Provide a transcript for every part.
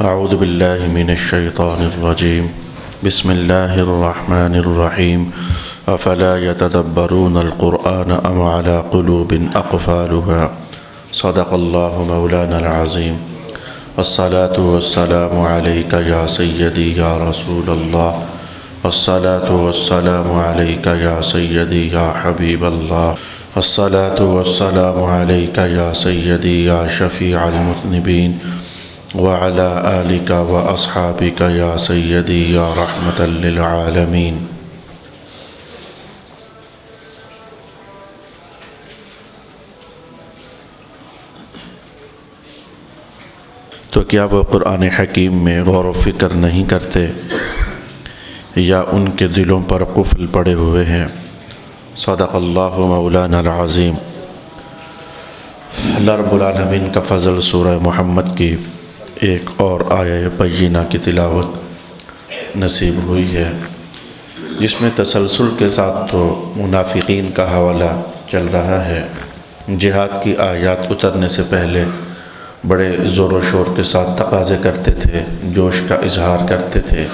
اعوذ باللہ من الشیطان الرجیم بسم اللہ الرحمن الرحیم افلا يتدبرون القرآن ام على قلوب اقفالها صدق اللہ مولانا العظیم الصلاة والسلام علیک یا سیدی یا رسول اللہ الصلاة والسلام علیک یا سیدی یا حبیب اللہ الصلاة والسلام علیک یا سیدی یا شفیع المذنبین وعلى آلك وأصحابك يا سيدي يا رحمة للعالمين۔ تو کیا وہ قرآن حکیم میں غور و فکر نہیں کرتے یا ان کے دلوں پر قفل پڑے ہوئے ہیں؟ صدق اللہ مولانا العظیم۔ اللہ رب العالمین کا فضل سورہ محمد کی ایک اور آیہ بینہ کی تلاوت نصیب ہوئی ہے، جس میں تسلسل کے ساتھ تو منافقین کا حوالہ چل رہا ہے۔ جہاد کی آیات اترنے سے پہلے بڑے زور و شور کے ساتھ تقاضے کرتے تھے، جوش کا اظہار کرتے تھے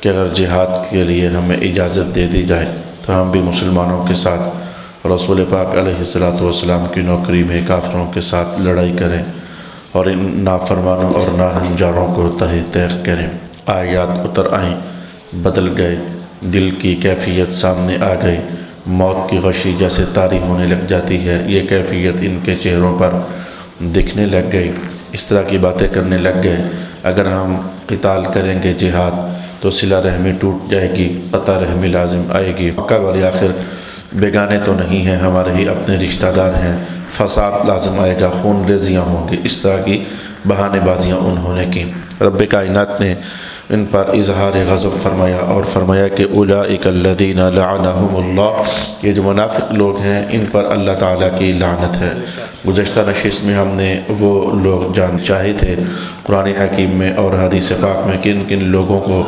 کہ اگر جہاد کے لیے ہمیں اجازت دے دی جائے تو ہم بھی مسلمانوں کے ساتھ رسول پاک علیہ السلام کی نوکری میں کافروں کے ساتھ لڑائی کریں اور ان نافرمانوں اور ناہنجاروں کو تہہ تیغ کریں۔ آیات اتر آئیں، بدل گئے، دل کی کیفیت سامنے آ گئی، موت کی غشی جیسے طاری ہونے لگ جاتی ہے، یہ کیفیت ان کے چہروں پر دکھنے لگ گئی، اس طرح کی باتیں کرنے لگ گئے۔ اگر ہم قتال کریں گے جہاد تو صلہ رحمی ٹوٹ جائے گی، قطع رحمی لازم آئے گی، مکہ والے آخر بیگانے تو نہیں ہیں، ہمارے ہی اپنے رشتہ دار ہیں، فساد لازم آئے گا، خون ریزیاں ہوں گی، اس طرح کی بہانے بازیاں انہوں نے کی۔ رب کائنات نے ان پر اظہار غضب فرمایا اور فرمایا کہ اولئک الذین لعنہم اللہ، یہ جو منافق لوگ ہیں ان پر اللہ تعالیٰ کی لعنت ہے۔ گزشتہ نشست میں ہم نے وہ لوگ جان چاہے تھے قرآن حکیم میں اور حدیث پاک میں کن کن لوگوں کو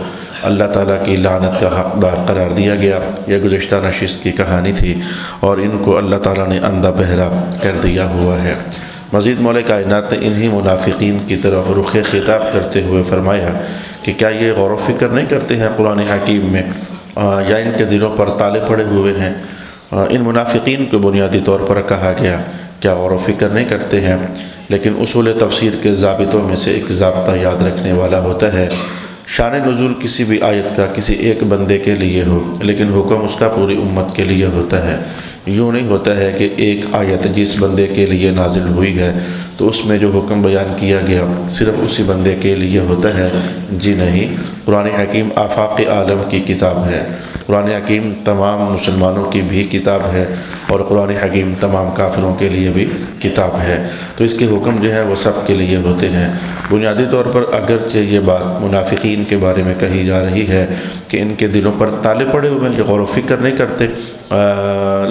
اللہ تعالیٰ کی لعنت کا حقدار قرار دیا گیا، یہ گزشتہ نشست کی کہانی تھی، اور ان کو اللہ تعالیٰ نے اندھا بہرا کر دیا ہوا ہے۔ مزید مولا کائنات نے انہی منافقین کی طرف رخ خطاب کرتے ہوئے فرمایا کہ کیا یہ غور و فکر نہیں کرتے ہیں قرآن حکیم میں، یا ان کے دلوں پر تالے پڑے ہوئے ہیں؟ ان منافقین کو بنیادی طور پر کہا گیا کیا غور و فکر نہیں کرتے ہیں، لیکن اصول تفسیر کے ضابطوں میں سے ایک ضابطہ یاد رکھنے والا ہوتا ہے۔ شان نزول کسی بھی آیت کا کسی ایک بندے کے لیے ہو، لیکن حکم اس کا پوری امت کے لیے ہوتا ہے۔ یوں نہیں ہوتا ہے کہ ایک آیت جس بندے کے لیے نازل ہوئی ہے تو اس میں جو حکم بیان کیا گیا صرف اسی بندے کے لیے ہوتا ہے۔ جی نہیں، قرآن حکیم آفاق عالم کی کتاب ہے، قرآن حکیم تمام مسلمانوں کی بھی کتاب ہے، اور قرآن حکیم تمام کافروں کے لیے بھی کتاب ہے، تو اس کے حکم جو ہے وہ سب کے لیے ہوتے ہیں۔ بنیادی طور پر اگرچہ یہ بات منافقین کے بارے میں کہی جا رہی ہے کہ ان کے دلوں پر تالے پڑے ہوئے ہیں، یہ غور و فکر نہیں کرتے،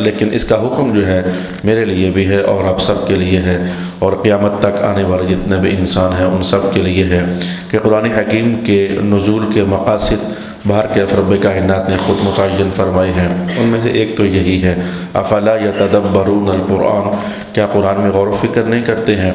لیکن اس کا حکم جو ہے میرے لیے بھی ہے اور آپ سب کے لیے ہے، اور قیامت تک آنے والے جتنے بھی انسان ہیں ان سب کے لیے ہے کہ قرآن حکیم کے نزول کے مقاصد باہر کے رب کائنات نے خود متعین فرمائے ہیں۔ ان میں سے ایک تو یہی ہے افلا یتدبرون القرآن، کیا قرآن میں غور و فکر نہیں کرتے ہیں؟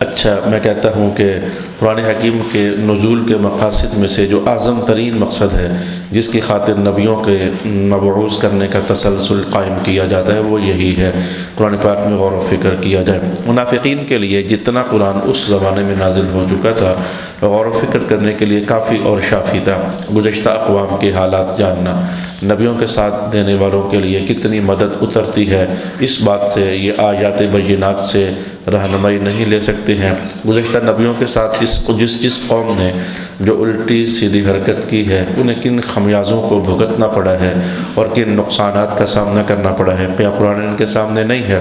اچھا، میں کہتا ہوں کہ قرآن حکیم کے نزول کے مقاصد میں سے جو اعظم ترین مقصد ہے جس کی خاطر نبیوں کے مبعوث کرنے کا تسلسل قائم کیا جاتا ہے وہ یہی ہے قرآن پاک میں غور و فکر کیا جائے۔ منافقین کے لیے جتنا قرآن اس زمانے میں نازل ہو چکا تھا غور و فکر کرنے کے لیے کافی اور شافی تھا۔ گزشتہ اقوام کے حالات جاننا، نبیوں کے ساتھ دینے والوں کے لیے کتنی مدد اترتی ہے، اس بات سے یہ آیات بینات سے رہنمائی نہیں لے سکتے ہیں۔ گزشتہ نبیوں کے ساتھ جس قوم نے جو الٹی سیدھی حرکت کی ہے انہیں کن خمیازوں کو بھگتنا پڑا ہے اور کن نقصانات کا سامنا کرنا پڑا ہے، کیا قرآن ان کے سامنے نہیں ہے؟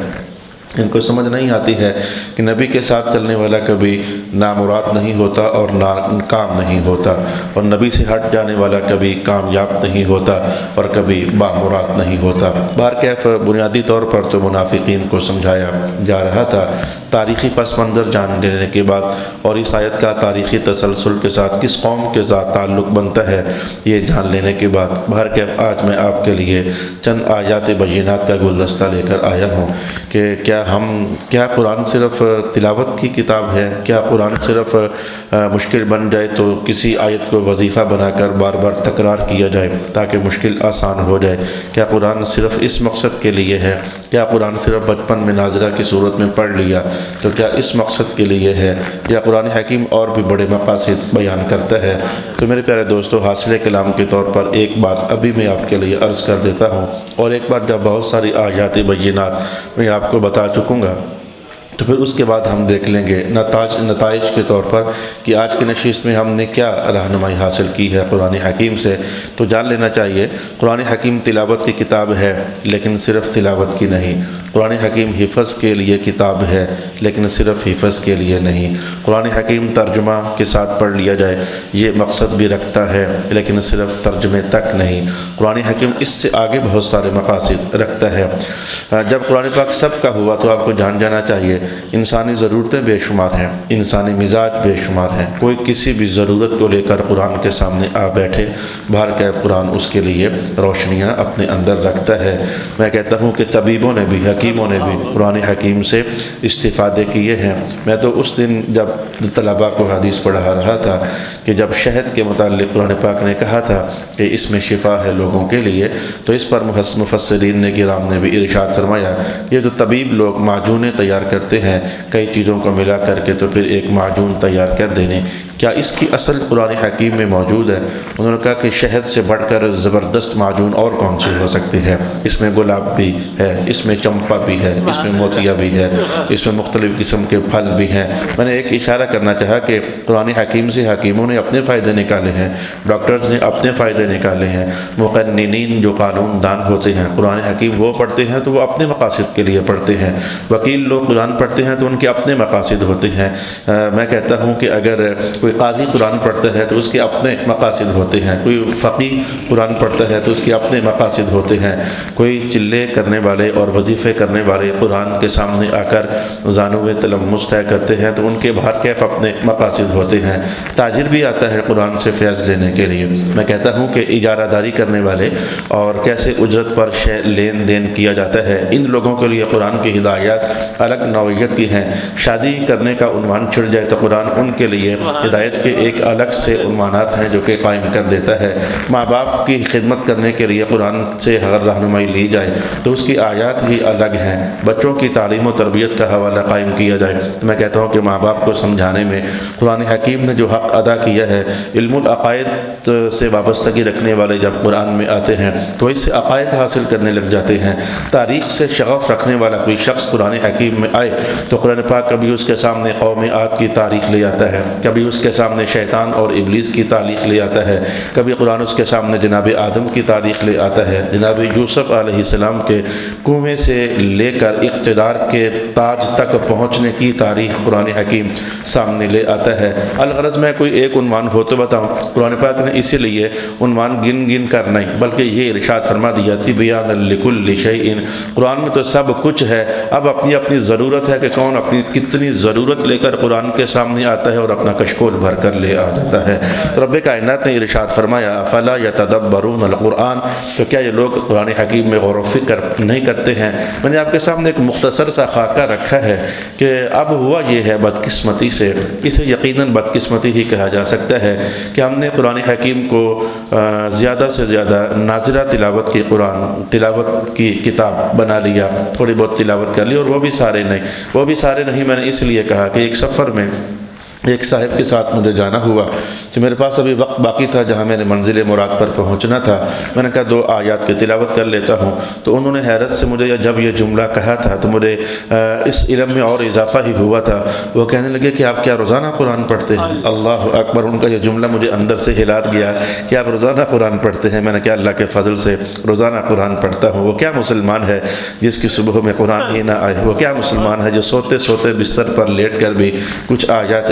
ان کو سمجھ نہیں آتی ہے کہ نبی کے ساتھ چلنے والا کبھی نامراد نہیں ہوتا اور ناکام نہیں ہوتا، اور نبی سے ہٹ جانے والا کبھی کامیاب نہیں ہوتا اور کبھی بامراد نہیں ہوتا۔ بہرکیف بنیادی طور پر تو منافقین کو سمجھایا جا رہا تھا۔ تاریخی پس منظر جان لینے کے بعد اور اس آیت کا تاریخی تسلسل کے ساتھ کس قوم کے ساتھ تعلق بنتا ہے یہ جان لینے کے بعد بہرکیف آج میں آپ کے لیے چند آیات بینات کا گلدستہ لے کر آیا ہوں کہ کیا قرآن صرف تلاوت کی کتاب ہے؟ کیا قرآن صرف مشکل بن جائے تو کسی آیت کو وظیفہ بنا کر بار بار تکرار کیا جائے تاکہ مشکل آسان ہو جائے؟ کیا قرآن صرف اس مقصد کے لیے ہے؟ کیا قرآن صرف بچپن میں ناظرہ کی صورت میں پڑھ لیا تو کیا اس مقصد کے لیے ہے؟ یا قرآن حکیم اور بھی بڑے مقاصد بیان کرتا ہے؟ تو میرے پیارے دوستو، حاصل کلام کے طور پر ایک بات ابھی میں آپ کے لیے عرض کر دیتا ہوں، اور ایک بار جب بہت ساری آیات بینات میں آپ کو بتا چکوں گا تو پھر اس کے بعد ہم دیکھ لیں گے نتائج کے طور پر کہ آج کی نشست میں ہم نے کیا رہنمائی حاصل کی ہے قرآن حکیم سے۔ تو جان لینا چاہیے قرآن حکیم تلاوت کی کتاب ہے، لیکن صرف تلاوت کی نہیں۔ قرآن حکیم حفظ کے لیے کتاب ہے، لیکن صرف حفظ کے لیے نہیں۔ قرآن حکیم ترجمہ کے ساتھ پڑھ لیا جائے یہ مقصد بھی رکھتا ہے، لیکن صرف ترجمے تک نہیں۔ قرآن حکیم اس سے آگے بہت سارے مقاصد رکھتا ہے۔ جب قرآن پاک سب کا ہوا تو آپ کو جانا چاہیے انسانی ضرورتیں بے شمار ہیں، انسانی مزاج بے شمار ہیں۔ کوئی کسی بھی ضرورت کو لے کر قرآن کے سامنے آ بیٹھے، باہر کا قرآن اس کے لیے روشنیاں اپنے اندر رکھتا ہے۔ میں کہتا ہوں کہ طبیبوں نے بھی، حکیموں نے بھی قرآن حکیم سے استفادے کیے ہیں۔ میں تو اس دن جب طلباء کو حدیث پڑھا رہا تھا کہ جب شہد کے متعلق قرآن پاک نے کہا تھا کہ اس میں شفا ہے لوگوں کے لیے، تو اس پر مفسرین نے کرام نے بھی ارشاد فرمایا یہ جو طبیب لوگ معجونیں تیار کرتے ہیں کئی چیزوں کو ملا کر کے تو پھر ایک معجون تیار کر دینے، کیا اس کی اصل قرآن حکیم میں موجود ہے؟ انہوں نے کہا کہ شہد سے بڑھ کر زبردست معجون اور کون سی ہو سکتی ہے؟ اس میں گلاب بھی ہے، اس میں چمپا بھی ہے، اس میں موتیا بھی ہے، اس میں مختلف قسم کے پھل بھی ہیں۔ میں نے ایک اشارہ کرنا چاہا کہ قرآن حکیم سے حکیموں نے اپنے فائدے نکالے ہیں، ڈاکٹرز نے اپنے فائدے نکالے ہیں، مقننین جو قانون دان ہوتے ہیں قرآن حکیم وہ پڑھتے ہیں تو وہ اپنے مقاصد کے لیے پڑھتے ہیں، وکیل لوگ قرآن پڑھتے ہیں تو ان کے اپنے مقاصد ہوتے ہیں۔ میں کہتا ہوں کہ اگر کوئی قاضی قرآن پڑھتا ہے تو اس کے اپنے مقاصد ہوتے ہیں، کوئی فقیہ قرآن پڑھتا ہے تو اس کے اپنے مقاصد ہوتے ہیں، کوئی چلے کرنے والے اور وظیفے کرنے والے قرآن کے سامنے آ کر زانوِ تلمس طے کرتے ہیں تو ان کے باہر کیف اپنے مقاصد ہوتے ہیں۔ تاجر بھی آتا ہے قرآن سے فیض لینے کے لیے۔ میں کہتا ہوں کہ اجارہ داری کرنے والے اور کیسے اجرت پر لین دین کیا جاتا ہے، ان لوگوں کے لیے قرآن کی ہدایات الگ نوعیت کی ہیں۔ شادی کرنے کا عنوان چھڑ جائے تو قرآن ان کے لیے ہدایت کے ایک الگ سے عنوانات ہیں جو کہ قائم کر دیتا ہے۔ ماں باپ کی خدمت کرنے کے لیے قرآن سے اگر رہنمائی لی جائے تو اس کی آیات ہی الگ ہیں۔ بچوں کی تعلیم و تربیت کا حوالہ قائم کیا جائے تو میں کہتا ہوں کہ ماں باپ کو سمجھانے میں قرآن حکیم نے جو حق ادا کیا ہے، علم العقائد سے وابستگی رکھنے والے جب قرآن میں آتے ہیں تو اس سے عقائد حاصل کرنے لگ جاتے ہیں۔ تاریخ سے شغف رکھنے والا کوئی شخص قرآن حکیم میں آئے تو قرآن پاک کبھی اس کے سامنے قوم عاد کی تاریخ لے آتا ہے، کبھی اس کے سامنے شیطان اور ابلیس کی تاریخ لے آتا ہے، کبھی قرآن اس کے سامنے جناب آدم کی تاریخ لے آتا ہے، جناب یوسف علیہ السلام کے کنویں سے لے کر اقتدار کے تاج تک پہنچنے کی تاریخ قرآن حکیم سامنے لے آتا ہے۔ الغرض میں کوئی ایک عنوان ہو تو بتاؤں، قرآن پاک نے اسی لیے عنوان گن گن کر نہیں بلکہ یہ ارشاد فرما دیا تبیانا لکل شیء، قرآن میں تو سب کچھ ہے، اب اپنی اپنی ضرورت ہے کہ کون اپنی کتنی ضرورت لے کر قرآن کے سامنے آتا ہے اور اپنا کشکول بھر کر لے آ جاتا ہے۔ تو رب کائنات نے ارشاد فرمایا افلا یتدبرون القرآن، تو کیا یہ لوگ قرآن حکیم میں غور و فکر نہیں کرتے ہیں؟ میں نے آپ کے سامنے ایک مختصر سا خاکہ رکھا ہے کہ اب ہوا یہ ہے بدقسمتی سے، اسے یقیناً بدقسمتی ہی کہا جا سکتا ہے کہ ہم نے قرآن حکیم کو زیادہ سے زیادہ ناظرہ تلاوت کی قرآن تلاوت کی کتاب بنا لیا، تھوڑی بہت تلاوت کر لی، اور وہ بھی سارے نہیں میں نے اس لیے کہا کہ ایک سفر میں ایک صاحب کے ساتھ مجھے جانا ہوا کہ میرے پاس ابھی وقت باقی تھا جہاں میں نے منزل مراد پر پہنچنا تھا، میں نے کہا 2 آیات کی تلاوت کر لیتا ہوں، تو انہوں نے حیرت سے مجھے جب یہ جملہ کہا تھا تو مجھے اس علم میں اور اضافہ ہی ہوا تھا۔ وہ کہنے لگے کہ آپ کیا روزانہ قرآن پڑھتے ہیں؟ اللہ اکبر، ان کا یہ جملہ مجھے اندر سے ہلا گیا کہ آپ روزانہ قرآن پڑھتے ہیں۔ میں نے کہا اللہ کے فضل سے روزانہ قرآن پڑھتا ہوں۔ وہ کیا مسلمان ہے جس کی صبح میں قرآن ہی نہ آئے؟ وہ کیا مسلمان ہے جو سوتے سوتے بستر پر لیٹ کر بھی کچھ آیات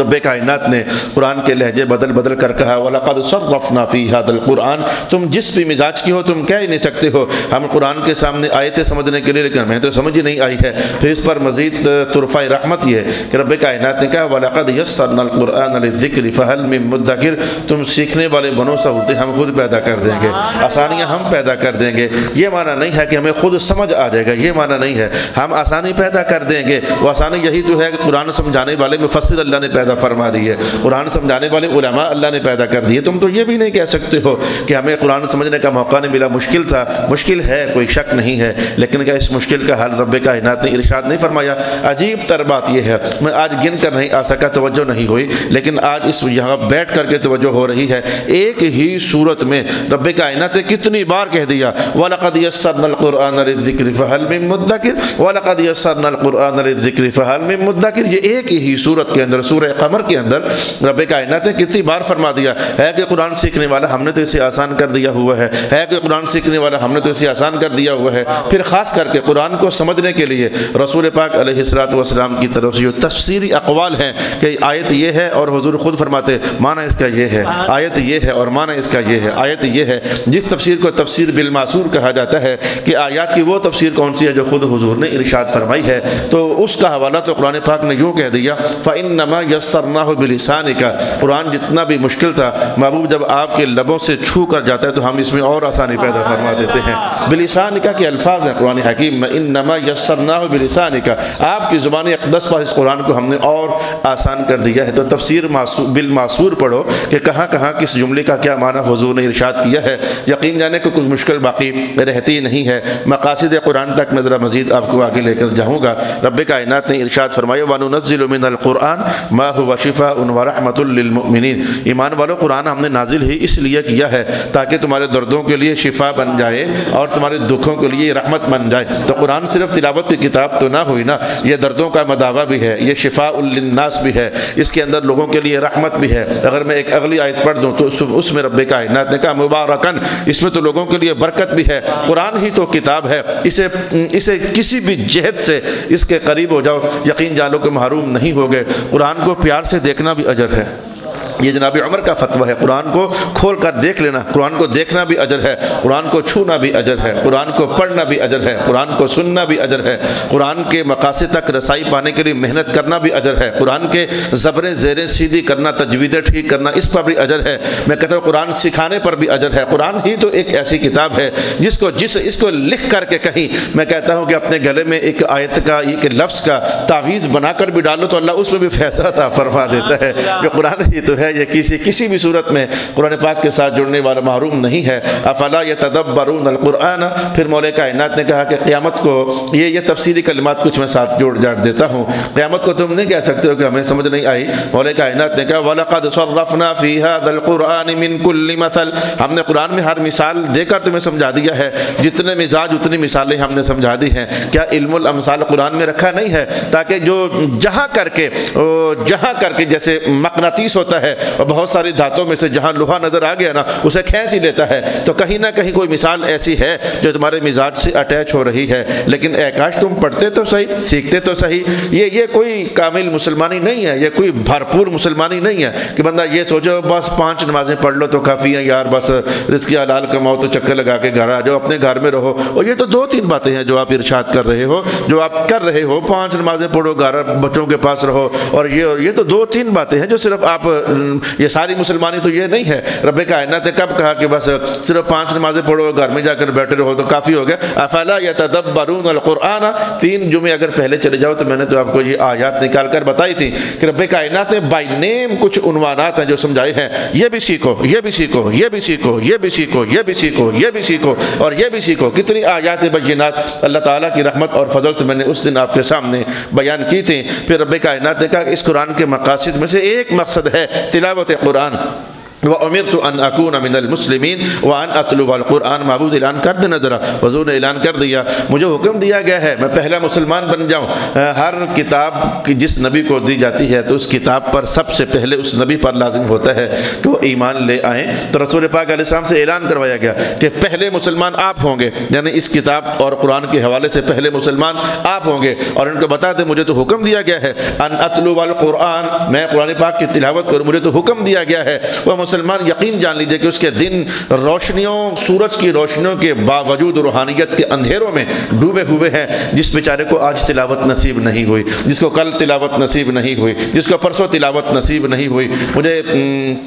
رب کائنات نے قرآن کے لہجے بدل بدل کر کہا وَلَقَدْ صَرَّفْنَا فِي هَذَا الْقُرْآنِ، تم جس بھی مزاج کی ہو تم کہہ ہی نہیں سکتے ہو ہم قرآن کے سامنے آئے تھے سمجھنے کے لیے، لیکن ہمیں تو سمجھ ہی نہیں آئی ہے۔ پھر اس پر مزید طرفہ رحمت یہ ہے کہ رب کائنات نے کہا وَلَقَدْ يَسَّرْنَا الْقُرْآنَ لِلذِّكْرِ فَهَلْ مِن مُدَّكِرٍ، تم سیکھنے والے بنو سہولتیں ہم خود پیدا کر دیں گے، آسانیاں ہم پیدا کر دیں گے۔ یہ معنی نہیں ہے کہ ہمیں خود سمجھ آ جائے گا، یہ معنی نہیں ہے، ہم آسانی پیدا کر دیں گے۔ وہ آسانی یہی تو ہے کہ قرآن سمجھانے والے مفسر اللہ نے پیدا فرما دی ہے، قرآن سمجھانے والے علماء اللہ نے پیدا کر دیے۔ تم تو یہ بھی نہیں کہہ سکتے ہو کہ ہمیں قرآن سمجھنے کا موقع نہیں ملا، مشکل تھا۔ مشکل ہے، کوئی شک نہیں ہے، لیکن کیا اس مشکل کا حل رب کائنات نے ارشاد نہیں فرمایا؟ عجیب تر بات یہ ہے، میں آج گن کر نہیں آ سکا، توجہ نہیں ہوئی، لیکن آج اس یہاں بیٹھ کر کے توجہ ہو رہی ہے۔ ایک ہی صورت میں رب کائنات نے کتنی بار کہہ دیا وَلَقَدْ يَسَّرْنَا الْقُرْآنَ لِلذِّكْرِ فَهَلْ مِن مُدَّكِرٍ وَلَقَدْ يَسَّرْنَا الْقُرْآنَ لِلذِّكْرِ فَهَلْ مِن مُدَّكِرٍ، یہ ایک ہی صورت کے اندر سورہ قمر کے اندر رب کائنات نے کتنی بار فرما دیا ہے کہ قرآن سیکھنے والا ہم نے تو اسے آسان کر دیا ہوا ہے کہ قرآن سیکھنے والا ہم نے تو اسے آسان کر دیا ہوا ہے۔ پھر خاص کر کے قرآن کو سمجھنے کے لیے رسول پاک علیہ السلام کی طرف سے جو تفسیری اقوال ہیں کہ آیت یہ ہے اور حضور خود فرماتے معنی اس کا یہ ہے، آیت یہ ہے اور معنی اس کا یہ ہے، آیت یہ ہے، جس تفسیر کو تفسیر بالمعصور کہا جاتا ہے کہ آیات کی وہ تفسیر کون سی ہے جو خود حضور نے ارشاد فرمائی ہے، تو اس کا حوالہ تو قرآن پاک نے یوں کہہ دیا فَإِنَّمَا يَسَّرْنَاهُ بِلِسَانِكَ، قرآن جتنا بھی مشکل تھا محبوب جب آپ کے لبوں سے چھو کر جاتا ہے تو ہم اس میں اور آسانی پیدا فرما دیتے ہیں۔ بلسانک کے الفاظ ہیں قرآن حکیم میں، انما یسرناہ بلسانک، آپ کی زبان اقدس پر اس قرآن کو ہم نے اور آسان کر دیا ہے۔ تو تفسیر بالمعصور پڑھو کہ کہاں کہاں کس جملے کا کیا معنی حضور نے ارشاد کیا ہے، یقین جانے کو کچھ مشکل باقی رہتی نہیں ہے۔ مقاصد قرآن تک میں ذرا مزید آپ کو آگے لے کر جاؤں گا۔ رب کائنات نے ارشاد فرمایا وَنُنَزِّلُ مِنَ الْقُرْآنِ مَا هُوَ شِفَاءٌ وَرَحْمَةٌ لِّلْمُؤْمِنِينَ، ایمان والوں قرآن ہم نے نازل ہی اس لیے کیا ہے تاکہ تمہارے دردوں کے لیے شفا بن جائے اور تمہارے دکھوں کے لیے رحمت بن جائے۔ تو قرآن صرف تلاوت کی کتاب تو نہ ہوئی نا، یہ دردوں کا مداوا بھی ہے، یہ شفاء للناس بھی ہے، اس کے اندر لوگوں کے لیے رحمت بھی ہے۔ اگر میں ایک اگلی آیت پڑھ دوں تو اس میں رب کائنات نے کہا مبارکن، اس میں تو لوگوں کے لیے برکت بھی ہے۔ قرآن ہی تو کتاب ہے، اسے کسی بھی جہت سے اس کے قریب ہو جاؤ یقین جانو کہ محروم نہیں ہوگے۔ قرآن کو پیار سے دیکھنا بھی اجر ہے، یہ جناب عمر کا فتویٰ ہے، قرآن کو کھول کر دیکھ لینا، قرآن کو دیکھنا بھی اجر ہے، قرآن کو چھونا بھی اجر ہے، قرآن کو پڑھنا بھی اجر ہے، قرآن کو سننا بھی اجر ہے، قرآن کے مقاصد تک رسائی پانے کے لیے محنت کرنا بھی اجر ہے، قرآن کے زبریں زیریں سیدھی کرنا، تجویدیں ٹھیک کرنا، اس پر بھی اجر ہے۔ میں کہتا ہوں قرآن سکھانے پر بھی اجر ہے۔ قرآن ہی تو ایک ایسی کتاب ہے جس کو لکھ کر کے کہیں میں کہتا ہوں کہ اپنے گلے میں ایک آیت کا ایک لفظ کا تعویذ بنا کر بھی ڈالو تو اللہ اس میں بھی فیصلہ عطا فرما دیتا ہے۔ جو قرآن ہی تو ہے، یہ کسی بھی صورت میں قرآن پاک کے ساتھ جڑنے والا محروم نہیں ہے۔ افلا یتدبرون القرآن، پھر مولا کائنات نے کہا کہ قیامت کو یہ تفسیری کلمات کچھ میں ساتھ جوڑ دیتا ہوں، قیامت کو تم نہیں کہہ سکتے ہو کہ ہمیں سمجھ نہیں آئی۔ مولا کائنات نے کہا وَلَقَدْ صَرَّفْنَا فِي هَذَا الْقُرْآنِ مِن كُلِّ مَثَلٍ، ہم نے قرآن میں ہر مثال دے کر تمہیں سمجھا دیا ہے، جتنے مزاج اتنی مثالیں ہم نے سمجھا دی ہیں۔ کیا علم الامثال قرآن میں رکھا نہیں ہے تاکہ جو جہاں کر کے جیسے مقناطیس ہوتا ہے اور بہت ساری دھاتوں میں سے جہاں لوہا نظر آ گیا نا اسے کھینچ ہی لیتا ہے، تو کہیں نہ کہیں کوئی مثال ایسی ہے جو تمہارے مزاج سے اٹیچ ہو رہی ہے۔ لیکن اے کاش تم پڑھتے تو صحیح، سیکھتے تو صحیح۔ یہ کوئی کامل مسلمانی نہیں ہے، یہ کوئی بھرپور مسلمانی نہیں ہے کہ بندہ یہ سوچو بس 5 نمازیں پڑھ لو تو کافی ہیں یار، بس رزق حلال کماؤ تو چکر لگا کے گھر آ جاؤ، اپنے گھر میں رہو۔ اور یہ تو 2-3 باتیں ہیں جو آپ ارشاد کر رہے ہو، جو آپ کر رہے ہو، 5 نمازیں پڑھو، گھر بچوں کے پاس رہو، اور یہ تو 2-3 باتیں ہیں جو صرف آپ، یہ ساری مسلمانی تو یہ نہیں ہے۔ رب کائنات نے کب کہا کہ بس صرف 5 نمازیں پڑھو گھر میں جا کر بیٹھے رہو تو کافی ہو گیا؟ افلا یتدبرون القرآن، 3 جمعے اگر پہلے چلے جاؤ تو میں نے تو آپ کو یہ آیات نکال کر بتائی تھی کہ رب کائنات نے بائی نیم کچھ عنوانات ہیں جو سمجھائے ہیں، یہ بھی سیکھو، یہ بھی سیکھو، یہ بھی سیکھو، یہ بھی سیکھو، یہ بھی سیکھو، یہ بھی سیکھو اور یہ بھی سیکھو۔ کتنی آیات بینات اللہ تعالیٰ کی رحمت اور فضل سے میں نے اس دن آپ کے سامنے بیان کی تھی۔ پھر رب کائنات نے کہا کہ اس قرآن کے مقاصد میں سے ایک مقصد ہے تلاوت قرآن۔ وَأُمِرْتُ أَنْ أَكُونَ مِنَ الْمُسْلِمِينَ وَأَنْ أَتْلُوَ الْقُرْآنَ محبوب اعلان کر دینا ذرا، حضور نے اعلان کر دیا مجھے حکم دیا گیا ہے میں پہلا مسلمان بن جاؤں۔ ہر کتاب کی جس نبی کو دی جاتی ہے تو اس کتاب پر سب سے پہلے اس نبی پر لازم ہوتا ہے کہ وہ ایمان لے آئیں، تو رسول پاک علیہ السلام سے اعلان کروایا گیا کہ پہلے مسلمان آپ ہوں گے، یعنی اس کتاب اور قرآن کے حوالے سے پہلے مسلمان آپ ہوں گے۔ اور ان کو بتا دیں مجھے تو حکم دیا گیا ہے ان اتلو القرآن، میں قرآن پاک کی تلاوت کروں، مجھے تو حکم دیا گیا ہے۔ وہ مسلمان یقین جان لیجئے کہ اس کے دن روشنیوں، سورج کی روشنیوں کے باوجود روحانیت کے اندھیروں میں ڈوبے ہوئے ہیں۔ جس بیچارے کو آج تلاوت نصیب نہیں ہوئی، جس کو کل تلاوت نصیب نہیں ہوئی، جس کو پرسوں تلاوت نصیب نہیں ہوئی۔ مجھے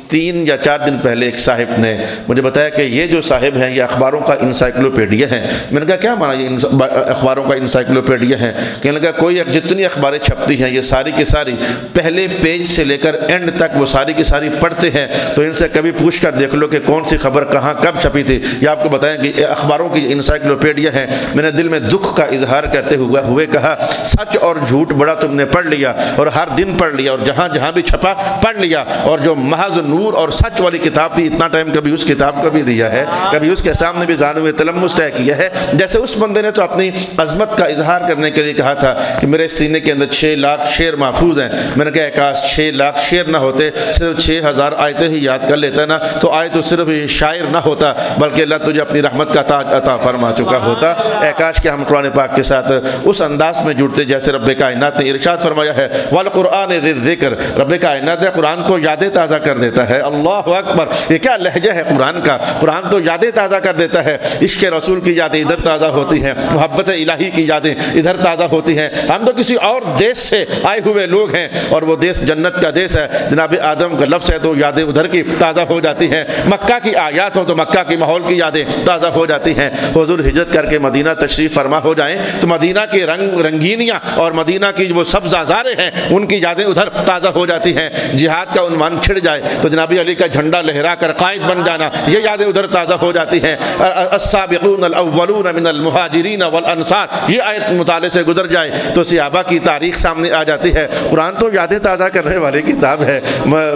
3 یا 4 دن پہلے ایک صاحب نے مجھے بتایا کہ یہ جو صاحب ہیں یہ اخباروں کا انسائکلوپیڈیا ہے۔ میں نے کہا کیا مانا یہ اخباروں کا انسائکلوپیڈیا ہے؟ کہنے لگا کوئی جتنی اخباریں چھپتی ہیں یہ ساری کی ساری پہلے پیج سے لے کر اینڈ تک وہ ساری کی ساری پڑھتے ہیں، تو ان سے کبھی پوچھ کر دیکھ لو کہ کون سی خبر کہاں کب چھپی تھی۔ یہ آپ کو بتائیں کہ اخباروں کی انسائکلوپیڈیا ہے۔ میں نے دل میں دکھ کا اظہار کرتے ہوئے کہا سچ اور جھوٹ بڑا تم نے پڑھ لیا اور ہر دن پڑھ لیا اور جہاں جہاں بھی چھپا پڑھ لیا، اور جو محض نور اور سچ والی کتاب تھی اتنا ٹائم کبھی اس کتاب کو بھی دیا ہے، کبھی اس کے سامنے بھی زانو تلمس طے کیا ہے۔ جیسے اس بندے نے تو اپنی عظمت کا اظہار کرنے کے لیے کہا تھا کہ میرے سینے کے اندر 6 لاکھ شعر محفوظ ہیں۔ میں نے کہا کاش 6 لاکھ شعر نہ ہوتے، صرف 6000 آیتیں ہی یاد کر لیتا نا تو آئے تو صرف شاعر نہ ہوتا بلکہ اللہ تجھے اپنی رحمت کا تاج عطا فرما چکا ہوتا۔ اے کاش کہ ہم قرآن پاک کے ساتھ اس انداز میں جڑتے جیسے رب کائنات نے ارشاد فرمایا ہے والقرآن ذی الذکر، رب کائنات نے قرآن تو یادیں تازہ کر دیتا ہے۔ اللہ اکبر، یہ کیا لہجہ ہے قرآن کا، قرآن تو یادیں تازہ کر دیتا ہے۔ عشق رسول کی یادیں ادھر تازہ ہوتی ہیں، محبت الہی کی یادیں ادھر تازہ ہوتی ہیں۔ ہم تو کسی اور دیش سے آئے ہوئے لوگ ہیں اور وہ دیش جنت کا دیش ہے، جناب آدم کا لفظ ہے تو یادیں ادھر کی تازہ ہو جاتی ہیں، مکہ کی آیات ہوں تو مکہ کے ماحول کی یادیں تازہ ہو جاتی ہیں۔ حضور ہجرت کر کے مدینہ تشریف فرما ہو جائیں تو مدینہ کے رنگینیاں اور مدینہ کی وہ سبز زاریں ہیں ان کی یادیں ادھر تازہ ہو جاتی ہیں۔ جہاد کا عنوان چھڑ جائے تو جناب علی کا جھنڈا لہرا کر قائد بن جانا، یہ یادیں ادھر تازہ ہو جاتی ہیں۔ السابقون الاولون من المہاجرین والانصار، یہ آیت مطالعے سے گزر جائے تو صحابہ کی تاریخ سامنے آ جاتی ہے۔ قرآن تو یادیں تازہ کرنے والی کتاب ہے۔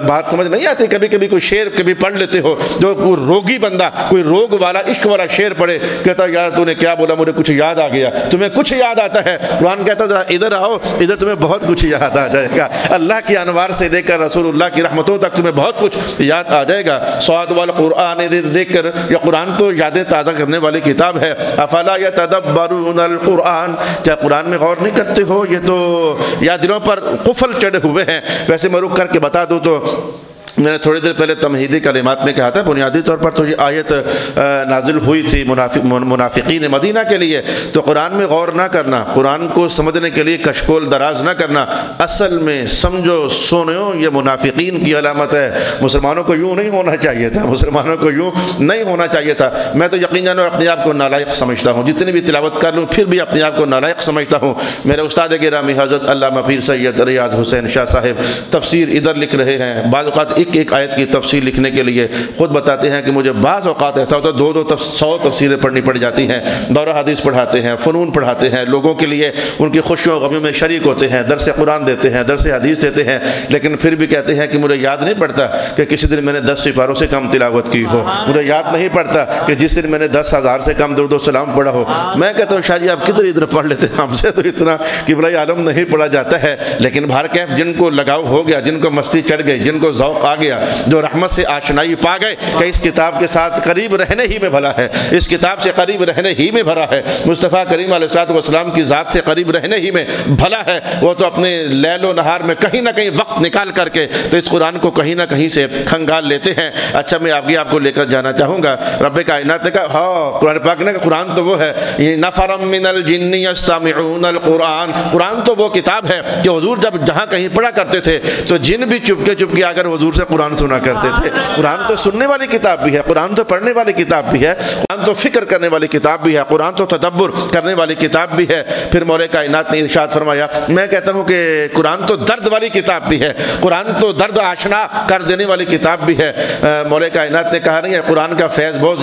بات سمجھ نہیں آتی، کبھی کبھی کوئی شعر کبھی پڑھ لیتے ہو، جو کوئی روگی بندہ کوئی روگ والا عشق والا شعر پڑھے کہتا یار تو نے کیا بولا، مجھے کچھ یاد آ گیا۔ تمہیں کچھ یاد آتا ہے؟ قرآن کہتا ذرا ادھر آؤ، ادھر تمہیں بہت کچھ یاد آ جائے گا۔ اللہ کی انوار سے لے کر رسول اللہ کی رحمتوں تک تمہیں بہت کچھ یاد آ جائے گا۔ صاد والقرآن ذی الذکر، یہ قرآن تو یادیں تازہ کرنے والی کتاب ہے۔ افلا یتدبرون القرآن، کیا قرآن میں غور نہیں کرتے ہو؟ یہ تو یا دلوں پر قفل چڑھے ہوئے ہیں۔ ویسے میں رک کر کے بتا دوں تو میں نے تھوڑی دیر پہلے تمہیدی کلمات میں کہا تھا بنیادی طور پر تو یہ آیت نازل ہوئی تھی منافقین مدینہ کے لیے، تو قرآن میں غور نہ کرنا، قرآن کو سمجھنے کے لیے کشکول دراز نہ کرنا، اصل میں سمجھو سنو یہ منافقین کی علامت ہے۔ مسلمانوں کو یوں نہیں ہونا چاہیے تھا، مسلمانوں کو یوں نہیں ہونا چاہیے تھا۔ میں تو یقیناً اپنے آپ کو نالائق سمجھتا ہوں، جتنی بھی تلاوت کر لوں پھر بھی اپنے آپ کو نالائق سمجھتا ہوں۔ میرے استاد گرامی حضرت علامہ پیر سید ریاض حسین شاہ صاحب تفسیر ادھر لکھ رہے ہیں، بعض اوقات ایک آیت کی تفسیر لکھنے کے لیے خود بتاتے ہیں کہ مجھے بعض اوقات ایسا ہوتا ہے 100 تفسیریں پڑھنی پڑ جاتی ہیں۔ دورہ حدیث پڑھاتے ہیں، فنون پڑھاتے ہیں، لوگوں کے لیے ان کی خوشیوں غمیوں میں شریک ہوتے ہیں، درس قرآن دیتے ہیں، درس حدیث دیتے ہیں، لیکن پھر بھی کہتے ہیں کہ مجھے یاد نہیں پڑتا کہ کسی دن میں نے 10 سپاروں سے کم تلاوت کی ہو، مجھے یاد نہیں پڑتا کہ جس دن میں نے 10,000 سے کم درود و سلام پڑھا ہو۔ میں کہتا ہوں شاہ جی آپ کدھر ادھر پڑھ لیتے ہیں، ہم سے تو اتنا قبلہ عالم نہیں پڑھا جاتا ہے۔ لیکن بہر کیف جن کو لگاؤ ہو گیا، جن کو مستی چڑھ گئی، جن کو ذوق آ گیا، جو رحمت سے آشنائی پا گئے کہ اس کتاب کے ساتھ قریب رہنے ہی میں بھلا ہے، اس کتاب سے قریب رہنے ہی میں بھلا ہے، مصطفیٰ کریم علیہ السلام کی ذات سے قریب رہنے ہی میں بھلا ہے، وہ تو اپنے لیل و نہار میں کہیں نہ کہیں وقت نکال کر کے تو اس قرآن کو کہیں نہ کہیں سے کھنگال لیتے ہیں۔ اچھا میں آگے آپ کو لے کر جانا چاہوں گا، رب کائنات نے کہا ہاں قرآن پاک نے کہا قرآن تو وہ ہے، یہ نفر من الجن یستمعون القرآن، قرآن تو وہ کتاب ہے کہ حضور جب جہاں کہیں پڑھا کرتے تھے تو جن بھی چپکے چپکے آ کر حضور سے قرآن سنا کرتے تھے۔ قرآن تو سننے والی کتاب بھی ہے، قرآن تو پڑھنے والی کتاب بھی ہے، قرآن تو فکر کرنے والی کتاب بھی ہے، قرآن تو تدبر کرنے والی کتاب بھی ہے۔ پھر مولا کائنات نے ارشاد فرمایا، میں کہتا ہوں کہ قرآن تو درد والی کتاب بھی ہے، قرآن تو درد آشنا کر دینے والی کتاب بھی ہے۔ مولا کائنات نے کہا نہیں ہے قرآن کا فیض بہت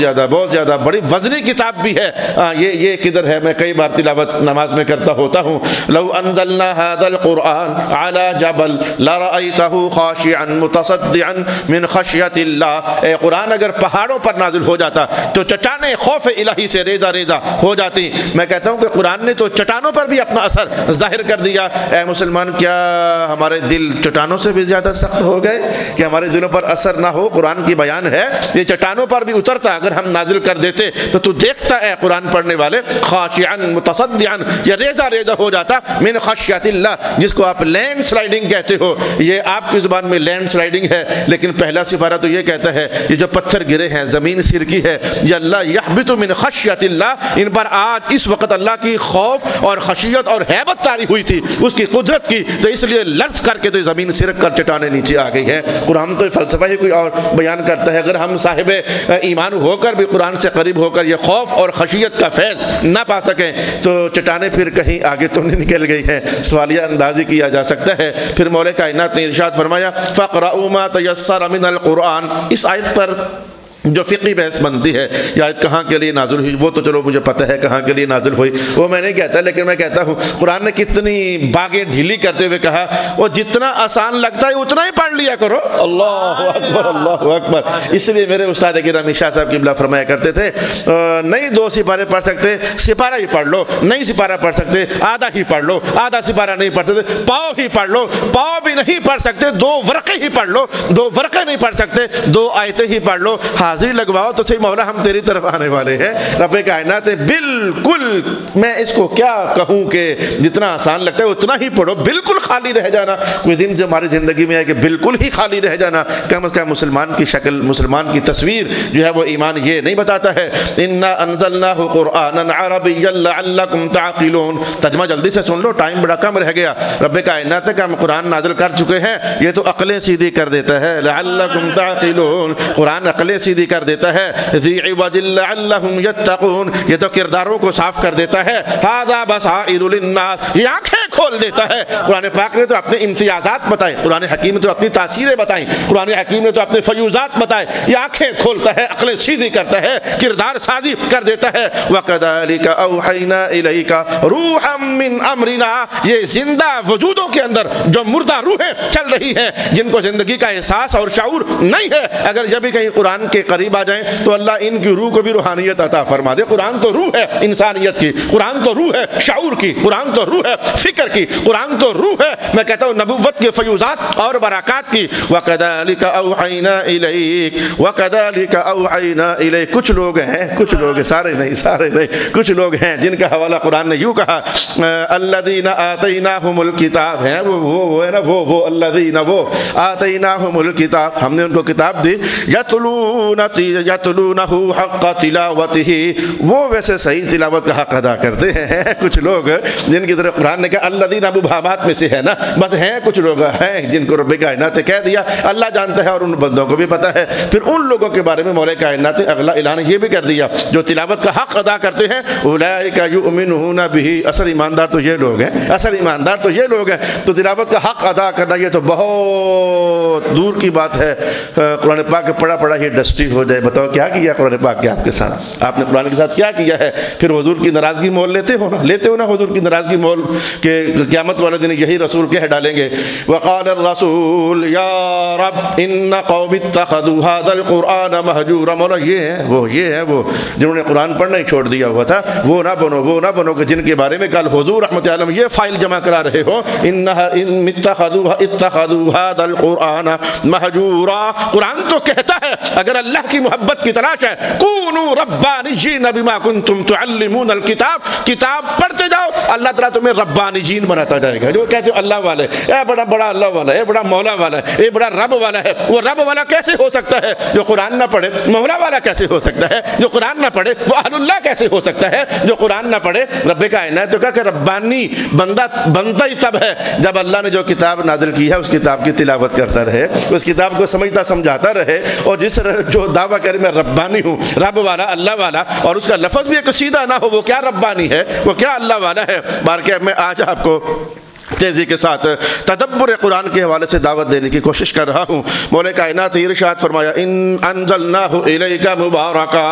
زیادہ بڑی وزنی کتاب بھی ہے۔ یہ کدھر ہے؟ میں کئی بار تلاوت نماز میں کرتا ہوتا ہوں، لو انزلنا هذا القرآن على جبل لرأيته خاشعا متصدعا متصدعا من خشیت اللہ، اے قرآن اگر پہاڑوں پر نازل ہو جاتا تو چٹانیں خوف الہی سے ریزہ ریزہ ہو جاتی۔ میں کہتا ہوں کہ قرآن نے تو چٹانوں پر بھی اپنا اثر ظاہر کر دیا۔ اے مسلمان، کیا ہمارے دل چٹانوں سے بھی زیادہ سخت ہو گئے کہ ہمارے دلوں پر اثر نہ ہو؟ قرآن کی بیان ہے یہ چٹانوں پر بھی اترتا اگر ہم نازل کر دیتے تو دیکھتا اے قرآن پڑھنے والے، خاشعا متصدعا، یہ ریزہ ریزہ ہو جاتا من خشیت اللہ، جس کو آپ لینڈ سلائیڈنگ کہتے ہو۔ یہ آپ کی زبان میں لینڈ سلائیڈنگ ہے، لیکن پہلا سپارہ تو یہ کہتا ہے یہ جو پتھر گرے ہیں، زمین سرکی ہے، یہ اللہ یحبط من خشیت اللہ، ان پر آج اس وقت اللہ کی خوف اور خشیت اور ہیبت طاری ہوئی تھی اس کی قدرت کی، تو اس لیے لرز کر کے تو زمین سرک کر چٹانیں نیچے آ گئی ہے۔ قرآن تو فلسفہ ہی کوئی اور بیان کرتا ہے۔ اگر ہم صاحب ایمان ہو کر بھی قرآن سے قریب ہو کر یہ خوف اور خشیت کا فیض نہ پا سکیں تو چٹانیں پھر کہیں آگے تو نہیں نکل گئی ہیں، سوالیہ اندازی کیا جا سکتا ہے۔ پھر مولا کائنات نے ارشاد فرمایا فَاقْرَؤُوا مَا تَيَسَّرَ مِنَ الْقُرْآنِ، اس آیت پر جو فقہی بحث بنتی ہے یہ آیت کہاں کے لیے نازل ہوئی، وہ تو چلو مجھے پتہ ہے کہاں کے لیے نازل ہوئی، وہ میں نہیں کہتا، لیکن میں کہتا ہوں قرآن نے کتنی باغیں ڈھیلی کرتے ہوئے کہا وہ جتنا آسان لگتا ہے اتنا ہی پڑھ لیا کرو۔ اللہ اکبر، اللہ اکبر۔ اس لیے میرے استاد گرامی شاہ صاحب قبلہ فرمایا کرتے تھے نہیں 2 سپارے پڑھ سکتے سپارہ ہی پڑھ لو، نہیں سپارہ پڑھ سکتے آدھا ہی پڑھ لو، آدھا سپارہ نہیں پڑھ سکتے پاؤ ہی پڑھ لو، پاؤ بھی نہیں پڑھ سکتے 2 ورقے ہی پڑھ لو، 2 ورقے نہیں پڑھ سکتے 2 آیتیں ہی پڑھ لو، حاضری لگواؤ تو صحیح مولا ہم تیری طرف آنے والے ہیں۔ رب کائنات بالکل، میں اس کو کیا کہوں کہ جتنا آسان لگتا ہے اتنا ہی پڑھو، بالکل خالی رہ جانا کوئی دن جو ہماری زندگی میں ہے کہ بالکل ہی خالی رہ جانا، کم از کم مسلمان کی شکل، مسلمان کی تصویر جو ہے وہ ایمان یہ نہیں بتاتا ہے۔ انا انزلناہ قرآنا عربیا لعلکم تعقلون، ترجمہ جلدی سے سن لو، ٹائم بڑا کم رہ گیا۔ رب کائنات کا ہم قرآن نازل کر چکے ہیں، یہ تو عقلیں سیدھی کر دیتا ہے، لعلکم تعقلون، قرآن عقلیں سیدھی کر دیتا ہے، ذی عوج لعلہم یتقون، یہ تو کرداروں کو صاف کر دیتا ہے، ھذا بصائر للناس، یہ آنکھیں کھول دیتا ہے۔ قرآن پاک نے تو اپنے امتیازات بتائے، قرآن حکیم نے تو اپنی تاثیریں بتائیں، قرآن حکیم نے تو اپنے فیوزات بتائے، یہ آنکھیں کھولتا ہے، عقلیں سیدھی کرتا ہے، کردار سازی کر دیتا ہے۔ وَكَذَلِكَ أَوْحَيْنَا إِلَيْكَ رُوحًا مِّنْ أَمْرِنَا، یہ زندہ وجودوں کے اندر جو مردہ روحیں چل رہی ہیں، جن کو زندگی کا احساس اور شعور نہیں ہے، اگر جب بھی کہیں قرآن کے قریب آ جائیں تو اللہ ان کی روح کو بھی روحانیت عطا فرما دے۔ قرآن تو روح ہے انسانیت کی، قرآن تو روح ہے شعور کی، قرآن تو روح ہے فکر کی، قرآن تو روح ہے میں کہتا ہوں نبوت کے فیوزات اور برکات کی۔ وَكَذَلِكَ أَوْحَيْنَا إِلَيْكَ وَكَذَلِكَ أَوْحَيْنَا إِلَيْكَ، کچھ لوگ ہیں، کچھ لوگ، سارے نہیں، کچھ لوگ ہیں جن کا حوالہ قرآن نے یوں کہا الذین آتیناہم الکتاب، ہیں وہ ہے نا، وہ الذین، وہ آتیناہم الکتاب، ہم نے ان کو کتاب دی، یتلونہ حق تلاوتہ، وہ ویسے صحیح تلاوت کا حق ادا کرتے ہیں۔ کچھ لوگ جن کی طرف قرآن نے کہا الذین مبہمات میں سے ہے نا، بس ہیں کچھ لوگ ہیں جن کو رب کائنات نے کہہ دیا، اللہ جانتا ہے اور ان بندوں کو بھی پتہ ہے۔ پھر ان لوگوں کے بارے میں مولا کائنات نے اگلا اعلان یہ بھی کر دیا جو تلاوت کا حق ادا کرتے ہیں، اولئک یؤمنون بہ، اصل ایماندار تو یہ لوگ ہیں، اصل ایماندار تو یہ لوگ ہیں۔ تو تلاوت کا حق ادا کرنا یہ تو بہت دور کی بات ہے۔ قرآن پاک پڑھا ہی ڈسٹی ہو جائے، بتاؤ کیا کیا قرآن پاک کے آپ کے ساتھ، آپ نے قرآن کے ساتھ کیا کیا ہے؟ پھر حضور کی ناراضگی مول لیتے ہو نا حضور کی ناراضگی مول، کہ قیامت والے دن یہی رسول کہہ ڈالیں گے وقال الرسول یا رب ان قوم اتخذوا هذا القرآن مہجورا، مولا یہ ہے وہ جنہوں نے قرآن پڑھنا ہی چھوڑ دیا ہوا تھا، وہ نہ بنو کہ جن کے بارے میں کل حضور رحمت اللہ علیہ یہ فائل جمع کرا رہے ہو، اتخذوا هذا القرآن مہجورا۔ قرآن تو کہتا ہے اگر اللہ کی محبت کی تلاش ہے کونوا ربانیین بما کنتم تعلمون الکتاب، کتاب پڑھتے جاؤ، اللہ تعالیٰ تمہیں ربانیین بناتا جائے گا۔ جو کہتے ہو اللہ والے، اے بڑا اللہ والا، اے بڑا مولا والا ہے، اے بڑا رب والا ہے، وہ رب والا کیسے ہو سکتا ہے جو قرآن نہ پڑھے؟ مولا والا کیسے ہو سکتا ہے جو قرآن نہ پڑھے؟ وہ اہل اللہ کیسے ہو سکتا ہے جو قرآن نہ پڑھے؟ رب کائنات تو کہا کہ ربانی بنتا ہی تب ہے جب اللہ نے جو کتاب نازل کی ہے اس کتاب کی تلاوت کرتا رہے، اس کتاب کو سمجھتا سمجھاتا رہے، اور جو دعویٰ کرے میں ربانی ہوں، رب والا، اللہ والا، اور اس کا لفظ بھی ایک سیدھا نہ ہو، وہ کیا ربانی ہے، وہ کیا اللہ والا ہے؟ بار کہ میں آج آپ کو تیزی کے ساتھ تدبر قرآن کے حوالے سے دعوت دینے کی کوشش کر رہا ہوں۔ مولا کائنات نے ارشاد فرمایا ان انزلناہ الیک مبارکا،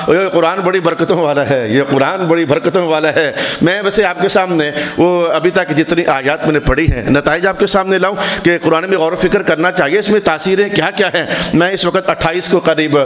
یہ قرآن بڑی برکتوں والا ہے، یہ قرآن بڑی برکتوں والا ہے۔ میں ویسے آپ کے سامنے وہ ابھی تک جتنی آیات میں نے پڑھی ہیں نتائج آپ کے سامنے لاؤں کہ قرآن میں غور و فکر کرنا چاہیے، اس میں تاثیریں کیا کیا ہیں۔ میں اس وقت 28 کو قریب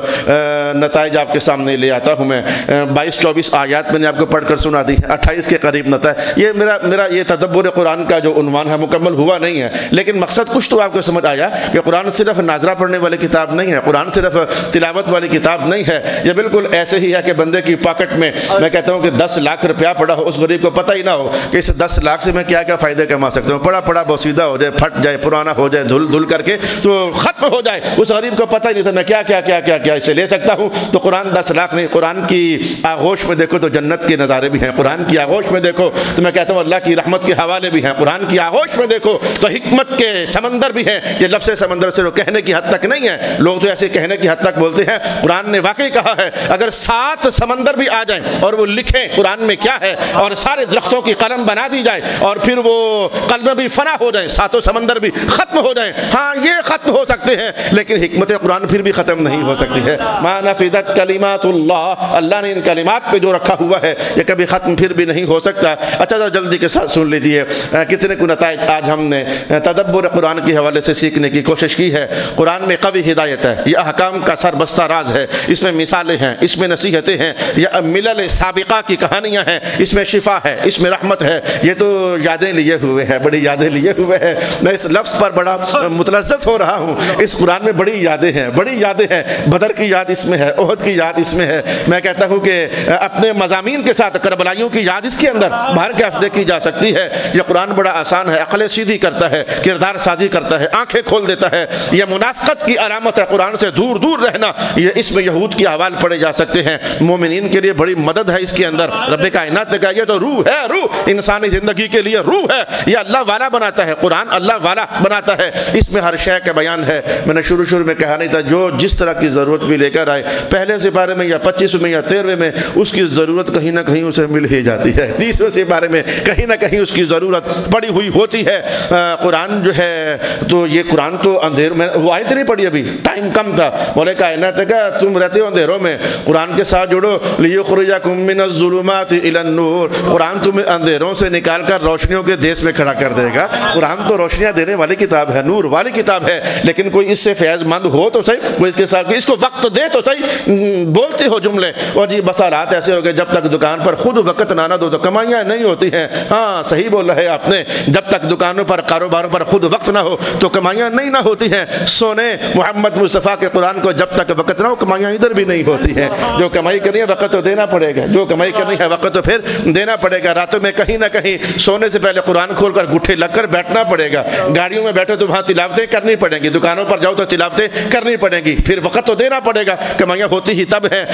نتائج آپ کے سامنے لے آتا ہوں۔ میں 22-24 آیات میں نے آپ کو پڑھ کر سنا دی ہیں، 28 کے قریب نتائج۔ یہ میرا یہ تدبر قرآن کا جو عنوان ہے مکمل ہوا نہیں ہے، لیکن مقصد کچھ تو آپ کو سمجھ آیا کہ قرآن صرف ناظرہ پڑھنے والی کتاب نہیں ہے، قرآن صرف تلاوت والی کتاب نہیں ہے۔ یہ بالکل ایسے ہی ہے کہ بندے کی پاکٹ میں میں کہتا ہوں کہ 10 لاکھ روپیہ پڑا ہو، اس غریب کو پتہ ہی نہ ہو کہ اس 10 لاکھ سے میں کیا کیا فائدے کما سکتا ہوں۔ پڑا بوسیدہ ہو جائے، پھٹ جائے، پرانا ہو جائے، دھل کر کے تو ختم ہو جائے، اس غریب کو پتہ ہی نہیں تھا میں کیا اسے لے سکتا ہوں۔ تو قرآن 10 لاکھ نہیں، قرآن کی آغوش میں دیکھو تو جنت کے نظارے بھی ہیں، قرآن کی آغوش میں دیکھو تو میں کہتا ہوں اللہ کی رحمت کے حوالے بھی ہیں، قرآن کی آغوش میں دیکھو تو حکمت کے سمندر بھی ہیں۔ یہ لفظ سمندر سے وہ کہنے کی حد تک نہیں ہے، لوگ تو ایسے کہنے کی حد تک بولتے ہیں، قرآن نے واقعی کہا ہے اگر 7 سمندر بھی آ جائیں اور وہ لکھیں قرآن میں کیا ہے، اور سارے درختوں کی قلم بنا دی جائے اور پھر وہ قلم بھی فنا ہو جائیں، 7 سمندر بھی ختم ہو جائیں، ہاں یہ ختم ہو سکتے ہیں لیکن حکمت قرآن پھر بھی ختم نہیں ہو سکتی ہے۔ ما نفدت کلمات اللہ، اللہ نے ان کلمات پہ جو رکھا ہوا ہے یہ کبھی ختم پھر بھی نہیں ہو سکتا۔ اچھا ذرا جلدی کے ساتھ سن لیجئے کتنے کو نتائج آج ہم نے تدبر قرآن کے حوالے سے سیکھنے کی کوشش کی ہے۔ قرآن میں قوی ہدایت ہے، یہ احکام کا سربستہ راز ہے، اس میں مثالیں ہیں، اس میں نصیحتیں ہیں، یہ ملل سابقہ کی کہانیاں ہیں، اس میں شفا ہے، اس میں رحمت ہے۔ یہ تو یادیں لیے ہوئے ہیں، بڑی یادیں لیے ہوئے ہیں، میں اس لفظ پر بڑا متلذذ ہو رہا ہوں۔ اس قرآن میں بڑی یادیں ہیں، بڑی یادیں ہیں، بدر کی یاد اس میں ہے، احد کی یاد اس میں ہے۔ میں کہتا ہوں کہ اپنے مضامین کے ساتھ کربلائیوں کی یاد اس کے اندر باہر کے ہفتے کی جا سکتی ہے۔ یہ قرآن بڑا آسان ہے، عقل سیدھی کرتا ہے، کردار سازی کرتا ہے، آنکھیں کھول دیتا ہے۔ یہ منافقت کی علامت ہے قرآن سے دور دور رہنا، یہ اس میں یہود کی احوال پڑھے جا سکتے ہیں۔ مومنین کے لیے بڑی مدد ہے اس کے اندر۔ رب کائنات نے کہا یہ تو روح ہے، روح انسانی زندگی کے لیے روح ہے، یہ اللہ والا بناتا ہے، قرآن اللہ والا بناتا ہے، اس میں ہر شے کا بیان ہے۔ میں نے شروع میں کہا نہیں تھا جو جس طرح کی ضرورت بھی لے کر آئے، پہلے سپارے میں یا 25 میں یا 13 میں اس کی ضرورت کہیں نہ کہیں اسے مل ہی جاتی ہے، 30ویں سپارے میں کہیں نہ کہیں اس کی ضرورت پڑی ہوئی ہوتی ہے۔ قرآن جو ہے تو یہ قرآن تو اندھیر میں وہ آیت نہیں پڑھی، ابھی ٹائم کم تھا، مولا کائنات نے کہا تم رہتے ہو اندھیروں میں، قرآن کے ساتھ جوڑو، لِيُخْرِجَكُم مِّنَ الظُّلُمَاتِ إِلَى النُّورِ، قرآن تمہیں اندھیروں سے نکال کر روشنیوں کے دیس میں کھڑا کر دے گا۔ قرآن تو روشنیاں دینے والی کتاب ہے، نور والی کتاب ہے، لیکن کوئی اس سے فیض مند ہو تو صحیح، کوئی اس کے ساتھ اس کو وقت دے تو صحیح۔ بولتے ہو جملے اور جی بس حالات ایسے ہو گئے جب تک دکان پر خود وقت نہ دو تو کمائیاں نہیں ہوتی ہیں۔ ہاں صحیح بولا ہے آپ نے، جب تک دکانوں پر کاروباروں پر خود وقت نہ ہو تو کمائیاں نہیں نہ ہوتی ہیں۔ سونے محمد مصطفیٰ کے قرآن کو جب تک وقت نہ ہو کمائیاں ادھر بھی نہیں ہوتی ہیں۔ جو کمائی کرنی ہے وقت تو دینا پڑے گا، جو کمائی کرنی ہے وقت تو پھر دینا پڑے گا۔ راتوں میں کہیں نہ کہیں سونے سے پہلے قرآن کھول کر گٹھے لگ کر بیٹھنا پڑے گا، گاڑیوں میں بیٹھو تو وہاں تلاوتیں کرنی پڑیں گی، دکانوں پر جاؤ تو تلاوتیں کرنی پڑیں گی، پھر وقت تو دینا پڑے گا، کمائیاں ہوتی ہی تب ہیں۔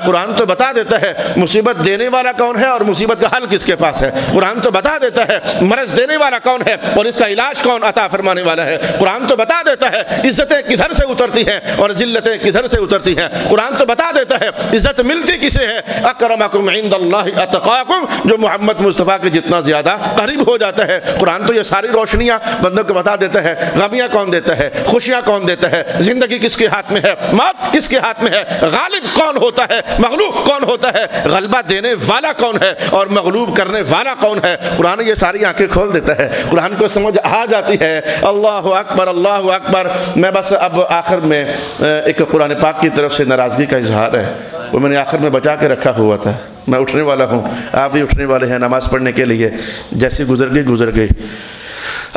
قرآن تو بتا دیتا ہے مصیبت دینے والا کون ہے اور مصیبت کا حل کس کے پاس ہے۔ قرآن تو بتا دیتا ہے مرض دینے والا کون ہے اور اس کا علاج کون عطا فرمانے والا ہے۔ قرآن تو بتا دیتا ہے عزتیں کدھر سے اترتی ہیں اور ذلتیں کدھر سے اترتی ہیں۔ قرآن تو بتا دیتا ہے عزت ملتی کسے ہے، اکرمکم عند اللہ اتقاکم، جو محمد مصطفیٰ کے جتنا زیادہ قریب ہو جاتا ہے۔ قرآن تو یہ ساری روشنیاں بندوں کو بتا دیتا ہے، غمیاں کون دیتا ہے، خوشیاں کون دیتا ہے، زندگی کس کے ہاتھ میں ہے، موت کس کے ہاتھ میں ہے، غالب کون ہوتا ہے، مغلوب کون ہوتا ہے، غلبہ دینے والا کون ہے اور مغلوب کرنے والا کون ہے۔ قرآن یہ ساری آنکھیں کھول دیتا ہے، قرآن کو سمجھ آ جاتی ہے۔ اللہ اکبر اللہ اکبر۔ میں بس اب آخر میں ایک قرآن پاک کی طرف سے ناراضگی کا اظہار ہے، وہ میں نے آخر میں بچا کے رکھا ہوا تھا۔ میں اٹھنے والا ہوں، آپ بھی اٹھنے والے ہیں نماز پڑھنے کے لیے، جیسی گزر گئی۔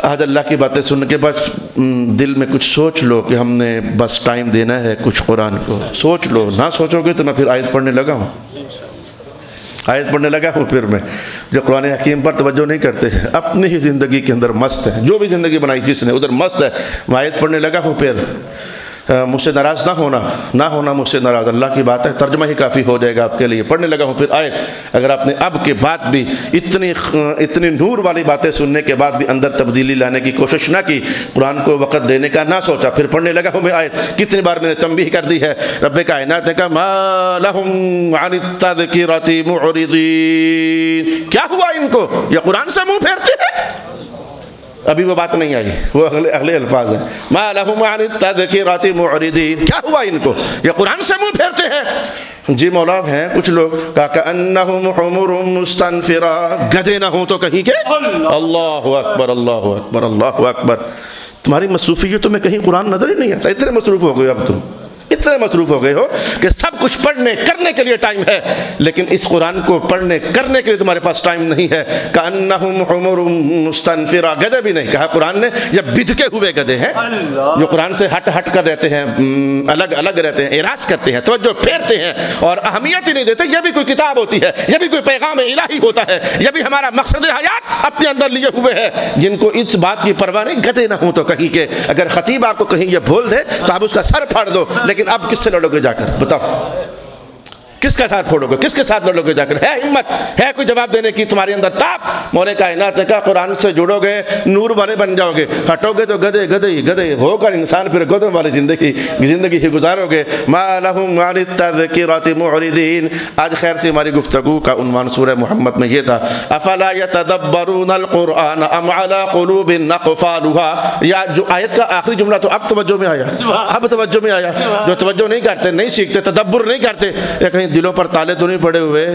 آج اللہ کی باتیں سننے کے بعد دل میں کچھ سوچ لو کہ ہم نے بس ٹائم دینا ہے کچھ قرآن کو، سوچ لو، نہ سوچو گے تو میں پھر آیت پڑھنے لگا ہوں، پھر میں جو قرآن حکیم پر توجہ نہیں کرتے، اپنی ہی زندگی کے اندر مست ہے، جو بھی زندگی بنائی جس نے ادھر مست ہے، میں آیت پڑھنے لگا ہوں۔ پھر مجھ سے ناراض نہ ہونا مجھ سے ناراض، اللہ کی بات ہے، ترجمہ ہی کافی ہو جائے گا آپ کے لیے۔ پڑھنے لگا ہوں پھر آیت، اگر آپ نے اب کے بعد بھی اتنی نور والی باتیں سننے کے بعد بھی اندر تبدیلی لانے کی کوشش نہ کی، قرآن کو وقت دینے کا نہ سوچا، پھر پڑھنے لگا ہوں میں آیت۔ کتنی بار میں نے تنبیہ کر دی ہے، رب کائنات نے کہا ما لہم عن التذکرۃ معرضین، کیا ہوا ان کو، یہ قرآن سے منہ پھیرتے ہیں، ابھی وہ بات نہیں آئی، وہ اگلے الفاظ ہیں، ما لہم عن التذکرۃ معرضین، کیا ہوا ان کو، یہ قرآن سے منہ پھیرتے ہیں۔ جی مولا ہیں کچھ لوگ کأنہم حمر مستنفرہ، گدھے نہ ہوں تو کہیں کہ اللہ اکبر اللہ اکبر اللہ اکبر۔ تمہاری مصروفیتوں میں کہیں قرآن نظر ہی نہیں آتا، اتنے مصروف ہو گئے اب تم، اتنے مصروف ہو گئے ہو کہ سب کچھ پڑھنے کرنے کے لیے ٹائم ہے، لیکن اس قرآن کو پڑھنے کرنے کے لیے تمہارے پاس ٹائم نہیں ہے۔ کأنہم حمر مستنفرہ، گدھے بھی نہیں کہا قرآن نے، یہ بدکے ہوئے گدھے ہیں جو قرآن سے ہٹ ہٹ کر رہتے ہیں، الگ الگ رہتے ہیں، اعراض کرتے ہیں، توجہ پھیرتے ہیں اور اہمیت ہی نہیں دیتے۔ یہ بھی کوئی کتاب ہوتی ہے، یہ بھی کوئی پیغام الہی ہوتا ہے، یہ بھی ہمارا مقصد حیات اپنے اندر لیے ہوئے ہے، جن کو اس بات کی پرواہ نہیں، گدھے نہ ہوں تو کہیں کہ اگر خطیب آپ کو کہیں یہ بول دے تو آپ اس کا سر پھاڑ دو، لیکن اب کس سے لڑو گے جا کر، بتاؤ کس کا ساتھ پھوڑو گے، کس کے ساتھ لڑو گے جا کر؟ ہے ہمت، ہے کوئی جواب دینے کی تمہارے اندر تاپ؟ مولا کائنات نے کہا قرآن سے جڑو گے نور والے بن جاؤ گے، ہٹو گے تو گدھے گدھے ہو کر انسان پھر گدھوں والی زندگی ہی گزارو گے۔ ما لہم عن التذکرۃ معرضین۔ آج خیر سے ہماری گفتگو کا عنوان سورہ محمد میں یہ تھا، افلا یتدبرون القرآن ام علی قلوب اقفالها۔ یا جو آیت کا آخری جملہ تو اب توجہ میں آیا، اب توجہ میں آیا۔ جو توجہ نہیں کرتے، نہیں سیکھتے، تدبر نہیں کرتے، یا کہیں دلوں پر تالے تو نہیں پڑے ہوئے؟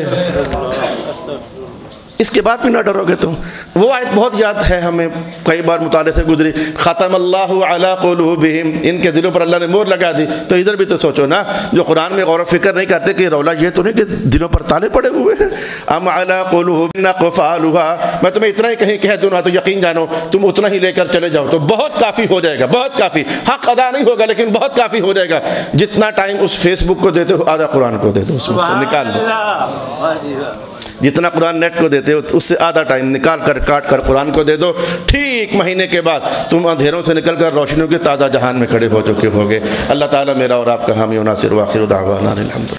اس کے بعد بھی نہ ڈرو گے تم۔ وہ آیت بہت یاد ہے ہمیں، کئی بار مطالعے سے گزری، ختم اللہ علی قلوبہم، ان کے دلوں پر اللہ نے مہر لگا دی۔ تو ادھر بھی تو سوچو نا، جو قرآن میں غور و فکر نہیں کرتے کہ رولا یہ تو نہیں کہ دلوں پر تالے پڑے ہوئے ہیں۔ ام علی قلوب اقفالها، میں تمہیں اتنا ہی کہیں کہہ دوں نا تو یقین جانو تم اتنا ہی لے کر چلے جاؤ تو بہت کافی ہو جائے گا، بہت کافی۔ حق ادا نہیں ہوگا لیکن بہت کافی ہو جائے گا۔ جتنا ٹائم اس فیس بک کو دیتے ہو آدھا قرآن کو دے دو، اس میں سے نکال دو۔ جتنا قرآن نیٹ کو دیتے ہو اس سے آدھا ٹائم نکال کر کاٹ کر قرآن کو دے دو، ٹھیک مہینے کے بعد تم اندھیروں سے نکل کر روشنیوں کے تازہ جہان میں کھڑے ہو چکے ہوگے۔ اللہ تعالیٰ میرا اور آپ کا حامی و ناصر، وآخر دعوانا الحمد للہ۔